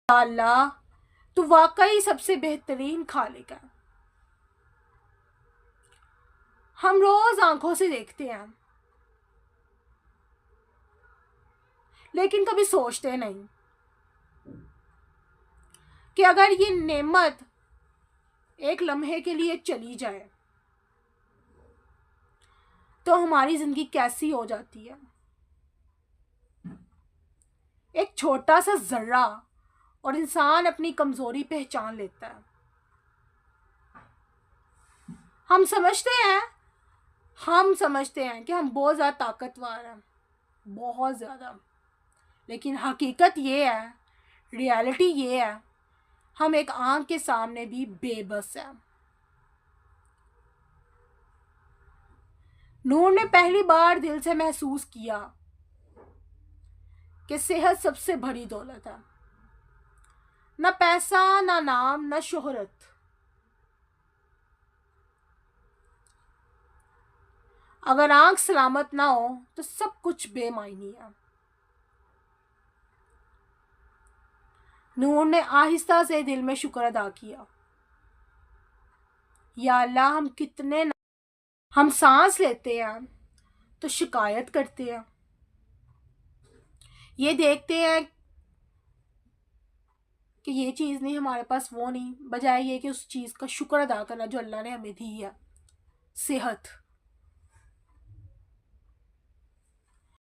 یا اللہ تو واقعی سب سے بہترین خالق ہے. ہم روز آنکھوں سے دیکھتے ہیں لیکن کبھی سوچتے نہیں کہ اگر یہ نعمت ایک لمحے کے لیے چلی جائے تو ہماری زندگی کیسی ہو جاتی ہے. ایک چھوٹا سا ذرہ اور انسان اپنی کمزوری پہچان لیتا ہے. ہم سمجھتے ہیں کہ ہم بہت زیادہ طاقتور ہیں, بہت زیادہ, لیکن حقیقت یہ ہے, ریالٹی یہ ہے, ہم ایک آنکھ کے سامنے بھی بے بس ہیں. نور نے پہلی بار دل سے محسوس کیا کہ صحت سب سے بڑی دولت ہے. نہ پیسہ, نہ نام, نہ شہرت. اگر آنکھ سلامت نہ ہو تو سب کچھ بے معنی ہے. نور نے آہستہ سے دل میں شکر ادا کیا. یا اللہ ہم سانس لیتے ہیں تو شکایت کرتے ہیں, یہ دیکھتے ہیں کہ یہ چیز نہیں ہمارے پاس, وہ نہیں, بجائے یہ کہ اس چیز کا شکر ادا کرنا جو اللہ نے ہمیں دی ہے, صحت.